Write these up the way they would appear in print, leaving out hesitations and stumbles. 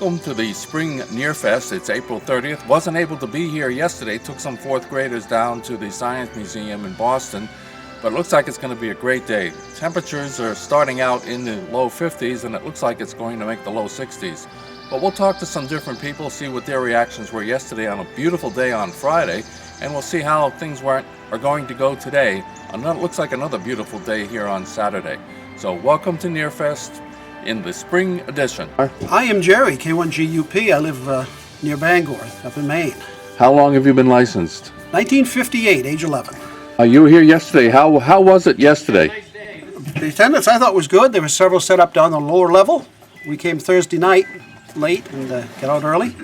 welcome to the Spring Nearfest. It's April 30th. Wasn't able to be here yesterday. Took some fourth graders down to the Science Museum in Boston. But it looks like it's going to be a great day. Temperatures are starting out in the low 50s, and it looks like it's going to make the low 60s. But we'll talk to some different people, see what their reactions were yesterday on a beautiful day on Friday, and we'll see how things are going to go today. Looks like another beautiful day here on Saturday. So welcome to Nearfest in the spring edition. I am Jerry, K1OIK. I live near Bangor, up in Maine. How long have you been licensed? 1958, age 11. You were here yesterday. How was it yesterday? The attendance I thought was good. There were several set up down on the lower level. We came Thursday night late and got out early.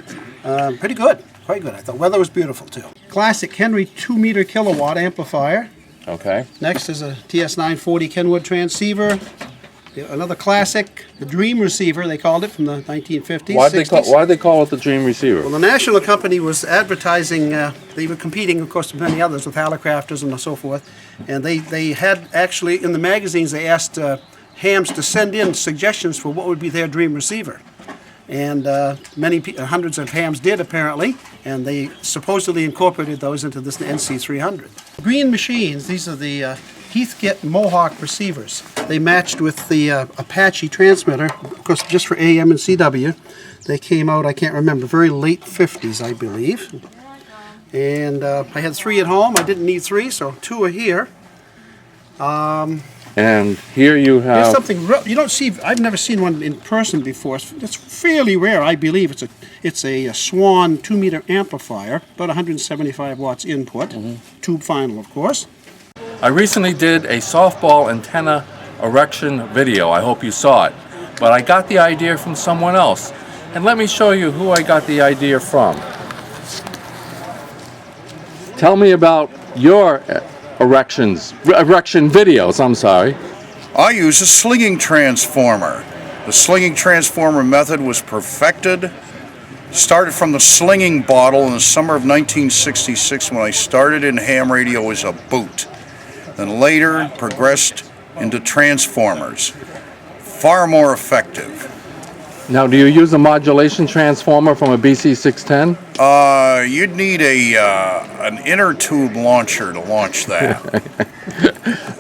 Pretty good, quite good. I thought weather was beautiful too. Classic Henry 2-meter kilowatt amplifier. Okay. Next is a TS940 Kenwood transceiver. Another classic, the Dream Receiver, they called it, from the 1950s, Why 60s. did they call it the Dream Receiver? Well, the national company was advertising, they were competing, of course, with many others, with Hallicrafters and so forth, and they had actually, in the magazines, they asked hams to send in suggestions for what would be their dream receiver. And hundreds of hams did, apparently, and they supposedly incorporated those into this NC300. Green machines, these are the Heathkit Mohawk receivers. They matched with the Apache transmitter, of course, just for AM and CW. They came out, I can't remember, very late 50s, I believe. And I had 3 at home. I didn't need 3, so 2 are here. And here you have... There's something you don't see. I've never seen one in person before. It's fairly rare, I believe. It's a Swan 2-meter amplifier, about 175 watts input, tube final, of course. I recently did a softball antenna erection video. I hope you saw it. But I got the idea from someone else. And let me show you who I got the idea from. Tell me about your erection videos, I'm sorry. I use a slinging transformer. The slinging transformer method was perfected. Started from the slinging bottle in the summer of 1966 when I started in ham radio as a boot. Then later progressed into transformers. Far more effective. Now, do you use a modulation transformer from a BC610? You'd need an inner tube launcher to launch that.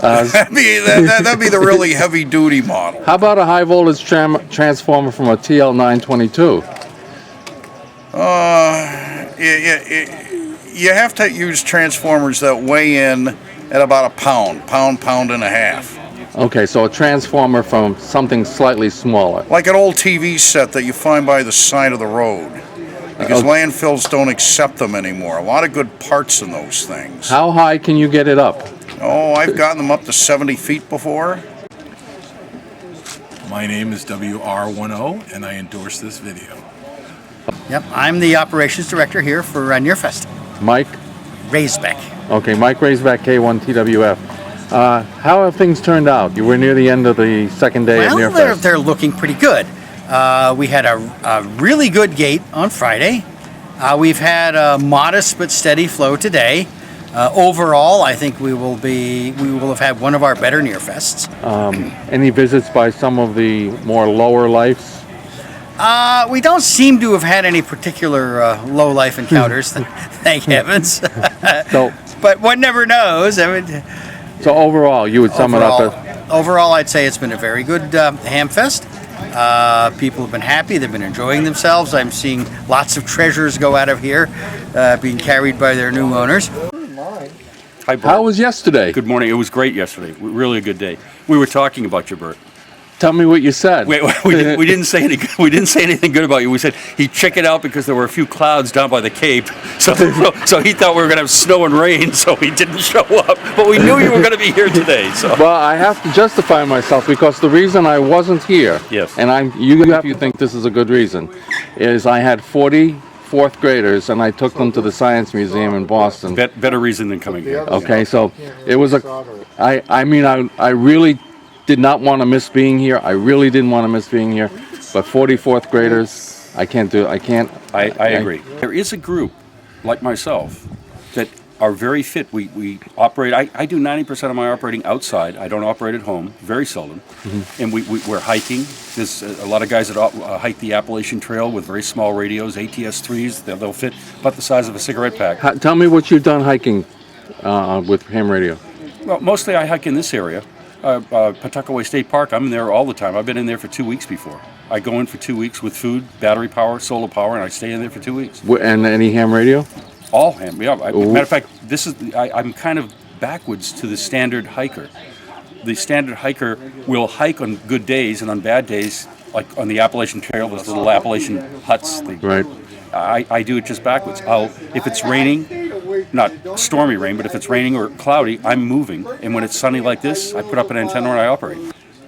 That'd be the really heavy duty model. How about a high voltage transformer from a TL922? You have to use transformers that weigh in at about a pound and a half. Okay, so a transformer from something slightly smaller. Like an old TV set that you find by the side of the road. Because landfills don't accept them anymore. A lot of good parts in those things. How high can you get it up? Oh, I've gotten them up to 70 feet before. My name is WR10 and I endorse this video. Yep, I'm the operations director here for Nearfest. Mike? Raisbeck. Okay, Mike Raisbeck, K1TWF. How have things turned out? You were near the end of the second day of Nearfest. Well, they're looking pretty good. We had a really good gate on Friday. We've had a modest but steady flow today. Overall, I think we will have had one of our better Nearfests. Any visits by some of the more lower lifes? We don't seem to have had any particular low life encounters, thank heavens. But one never knows. I mean, so overall, you would sum it up as... Overall, I'd say it's been a very good Hamfest. People have been happy. They've been enjoying themselves. I'm seeing lots of treasures go out of here, being carried by their new owners. Hi, Bert. How was yesterday? Good morning. It was great yesterday. Really a good day. We were talking about you, Bert. Tell me what you said. We didn't say anything good about you. We said he'd check it out because there were a few clouds down by the Cape. So he thought we were going to have snow and rain, so he didn't show up. But we knew you were going to be here today. So. Well, I have to justify myself because the reason I wasn't here, yes, and you think this is a good reason, is I had 40 fourth graders and I took them to the Science Museum in Boston. Better reason than coming here. Okay, so it was I really did not want to miss being here. I really didn't want to miss being here. But 40 fourth graders, I can't. I agree. There is a group like myself that are very fit. We operate, I do 90% of my operating outside. I don't operate at home, very seldom. And we're hiking. There's a lot of guys that hike the Appalachian Trail with very small radios, ATS-3s. They'll fit about the size of a cigarette pack. Tell me what you've done hiking with ham radio. Well, mostly I hike in this area. Pawtuckaway State Park, I'm in there all the time. I've been in there for 2 weeks before. I go in for 2 weeks with food, battery power, solar power, and I stay in there for 2 weeks. And any ham radio? All ham, yeah. Matter of fact, I'm kind of backwards to the standard hiker. The standard hiker will hike on good days, and on bad days, like on the Appalachian Trail, those little Appalachian huts. Right. I do it just backwards. If it's raining, not stormy rain, but if it's raining or cloudy, I'm moving. And when it's sunny like this, I put up an antenna and I operate.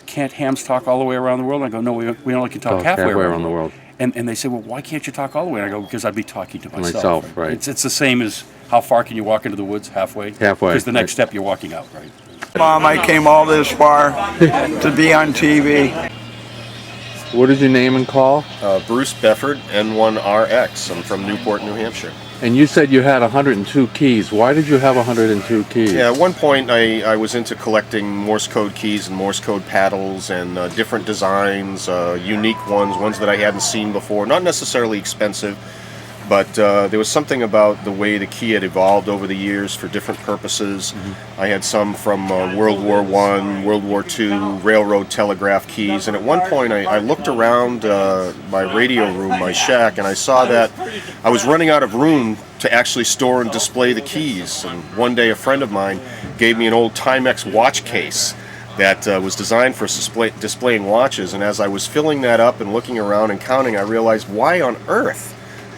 Can't hams talk all the way around the world? I go, no, we only can talk halfway around the world. And they say, well, why can't you talk all the way? And I go, because I'd be talking to myself. Right. It's the same as how far can you walk into the woods? Halfway. Because the next step you're walking out, right? Mom, I came all this far to be on TV. What is your name and call? Bruce Befford, N1RX. I'm from Newport, New Hampshire. And you said you had 102 keys. Why did you have 102 keys? Yeah, at one point I was into collecting Morse code keys and Morse code paddles and different designs, unique ones that I hadn't seen before. Not necessarily expensive, but there was something about the way the key had evolved over the years for different purposes. I had some from World War I, World War II, railroad telegraph keys, and at one point I looked around my radio room, my shack, and I saw that I was running out of room to actually store and display the keys. And one day a friend of mine gave me an old Timex watch case that was designed for displaying watches, and as I was filling that up and looking around and counting, I realized, why on earth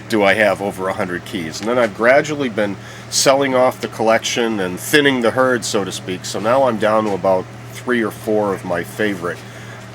do I have over 100 keys? And then I've gradually been selling off the collection and thinning the herd, so to speak. So now I'm down to about 3 or 4 of my favorite.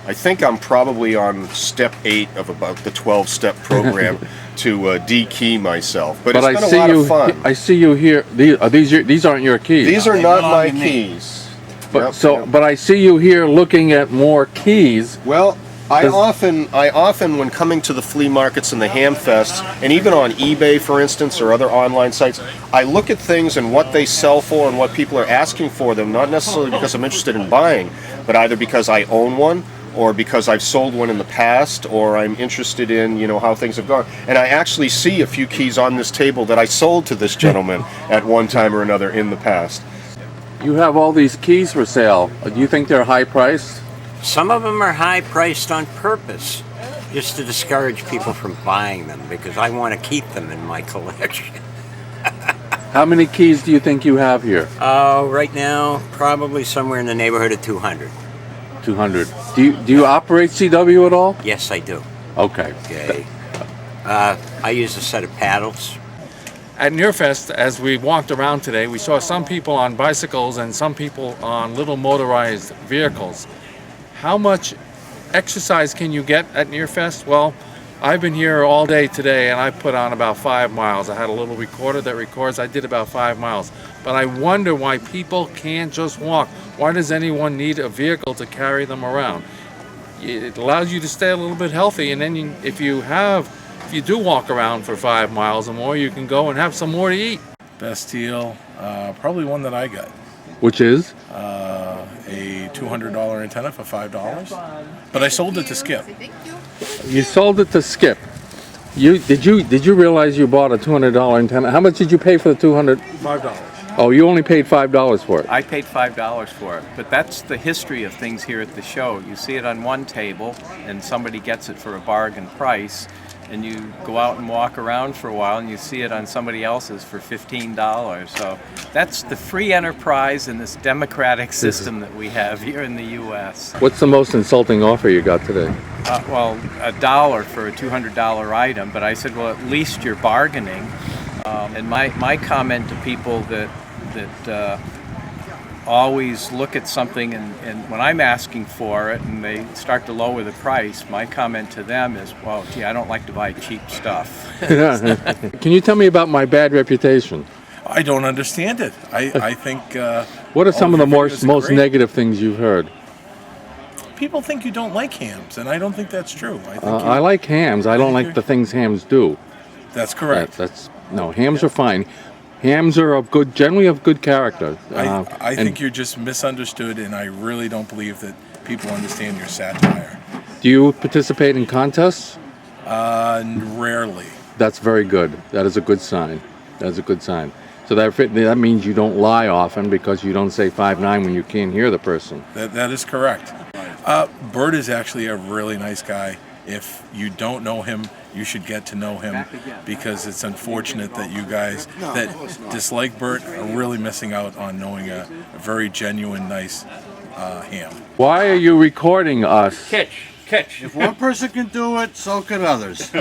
I think I'm probably on step 8 of about the 12-step program to de-key myself. But it's been a lot of fun. I see you here. These aren't your keys. These are not my keys. But but I see you here looking at more keys. Well, I often, when coming to the flea markets and the Hamfests, and even on eBay, for instance, or other online sites, I look at things and what they sell for and what people are asking for them, not necessarily because I'm interested in buying, but either because I own one, or because I've sold one in the past, or I'm interested in, how things have gone. And I actually see a few keys on this table that I sold to this gentleman at one time or another in the past. You have all these keys for sale. Do you think they're high priced? Some of them are high priced on purpose, just to discourage people from buying them, because I want to keep them in my collection. How many keys do you think you have here? Right now, probably somewhere in the neighborhood of 200. 200. Do you operate CW at all? Yes, I do. Okay. I use a set of paddles. At Nearfest, as we walked around today, we saw some people on bicycles and some people on little motorized vehicles. How much exercise can you get at Nearfest? Well, I've been here all day today and I put on about 5 miles. I had a little recorder that records. I did about 5 miles. But I wonder why people can't just walk. Why does anyone need a vehicle to carry them around? It allows you to stay a little bit healthy, and then if you do walk around for 5 miles or more, you can go and have some more to eat. Best deal, probably one that I got. Which is? A $200 antenna for $5. But I sold it to Skip. You sold it to Skip. Did you realize you bought a $200 antenna? How much did you pay for the $200? $5. Oh, you only paid $5 for it. I paid $5 for it, but that's the history of things here at the show. You see it on one table, and somebody gets it for a bargain price, and you go out and walk around for a while, and you see it on somebody else's for $15. So that's the free enterprise in this democratic system that we have here in the U.S. What's the most insulting offer you got today? Well, $1 for a $200 item, but I said, well, at least you're bargaining. And my comment to people that always look at something and when I'm asking for it and they start to lower the price, my comment to them is, well, gee, I don't like to buy cheap stuff. Can you tell me about my bad reputation? I don't understand it. I think... what are some of the most negative things you've heard? People think you don't like hams, and I don't think that's true. I like hams. I don't like the things hams do. That's correct. No, hams are fine. Hams are generally of good character. I think you're just misunderstood, and I really don't believe that people understand your satire. Do you participate in contests? Rarely. That's very good. That is a good sign. That is a good sign. So that means you don't lie often because you don't say 5'9" when you can't hear the person. That is correct. Bert is actually a really nice guy. If you don't know him, you should get to know him, because it's unfortunate that you guys that dislike Bert are really missing out on knowing a very genuine, nice ham. Why are you recording us? Catch. If one person can do it, so can others.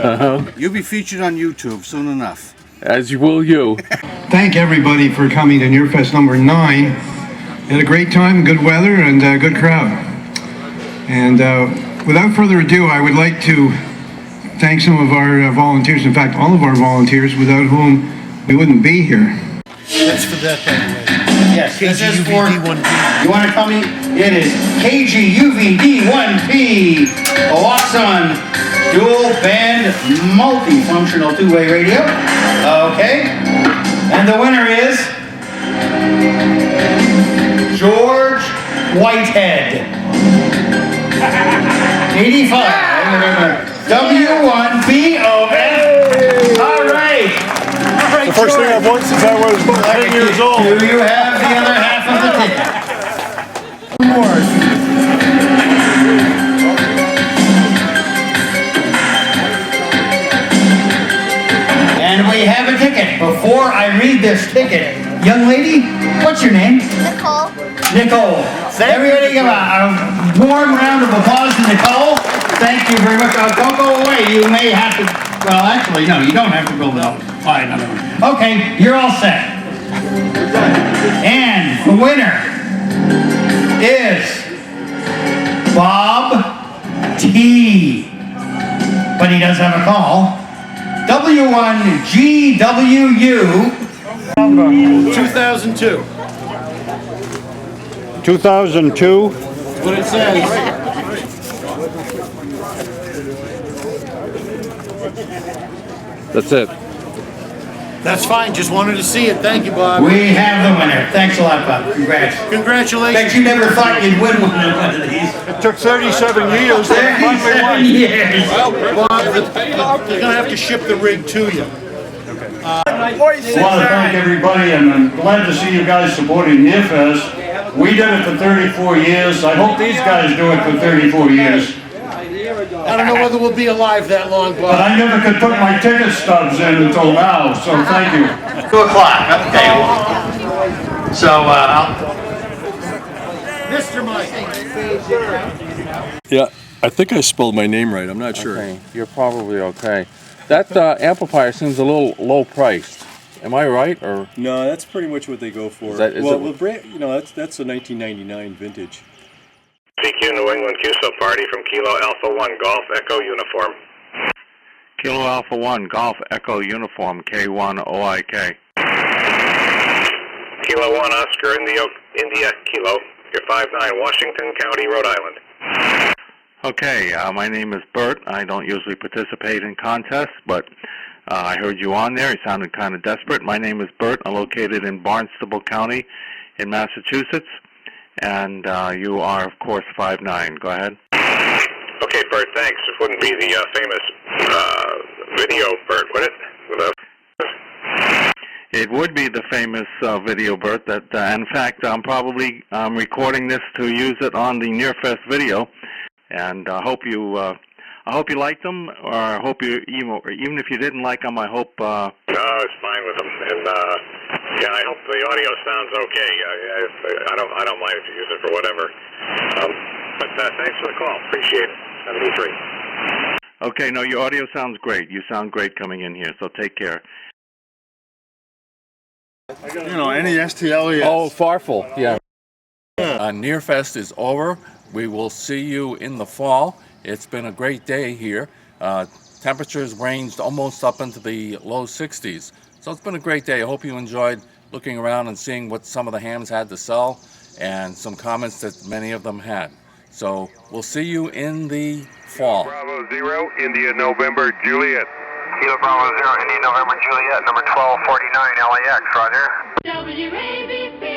You'll be featured on YouTube soon enough. As will you. Thank everybody for coming to Nearfest number 9. Had a great time, good weather, and a good crowd. And without further ado, I would like to thank some of our volunteers, in fact, all of our volunteers, without whom we wouldn't be here. That's for that, by the way. Yes, this is for, KGUVD1P. you want to come in? It is KGUVD1P, a Watson dual band multifunctional two-way radio. Okay, and the winner is George Whitehead. 85. W1BOF. All right. The first thing I've won since I was 10 years old. Do you have the other half of the ticket? And we have a ticket. Before I read this ticket, young lady, what's your name? Nicole. Nicole. Everybody give a warm round of applause to Nicole. Thank you very much. Don't go away. You may have to, well, actually, no, you don't have to build it up. Buy another one. Okay, you're all set. And the winner is Bob T. But he does have a call. W1GWU. 2002. 2002. What it says. That's it. That's fine. Just wanted to see it. Thank you, Bob. We have the winner. Thanks a lot, Bob. Congrats. Congratulations. Bet you never thought you'd win one of these. It took 37 years. 37 years. Well, Bob, they're going to have to ship the rig to you. I want to thank everybody, and I'm glad to see you guys supporting Nearfest. We did it for 34 years. I hope these guys do it for 34 years. I don't know whether we'll be alive that long, Bob. But I never could put my ticket stubs in until now, so thank you. 2 o'clock. Okay. So, Mr. Mike. Yeah, I think I spelled my name right. I'm not sure. Okay, you're probably okay. That amplifier seems a little low priced. Am I right? Or No, that's pretty much what they go for. Is well, it- the brand, that's a 1999 vintage. CQ New England QSO party from Kilo Alpha 1 Golf Echo Uniform. Kilo Alpha 1 Golf Echo Uniform K1OIK. Kilo 1 Oscar India Kilo. You're 5'9", Washington County, Rhode Island. Okay, my name is Bert. I don't usually participate in contests, but I heard you on there. You sounded kind of desperate. My name is Bert. I'm located in Barnstable County in Massachusetts, and you are, of course, 5'9". Go ahead. Okay, Bert, thanks. It wouldn't be the famous video Bert, would it? It would be the famous video, Bert. That, in fact, I'm probably recording this to use it on the Nearfest video, and I hope you liked them, or I hope you even if you didn't like them, I hope. No, it's fine with them, and yeah, I hope the audio sounds okay. I don't mind if you use it for whatever. But thanks for the call. Appreciate it. 73. Okay, no, your audio sounds great. You sound great coming in here, so take care. Any STLES. Oh, Farfel, yeah. Nearfest is over. We will see you in the fall. It's been a great day here. Temperatures ranged almost up into the low 60s. So it's been a great day. I hope you enjoyed looking around and seeing what some of the hams had to sell and some comments that many of them had. So we'll see you in the fall. Bravo 0, India November Juliet. Kilo Bravo 0, India November Juliet, number 1249 LAX, roger. WABC.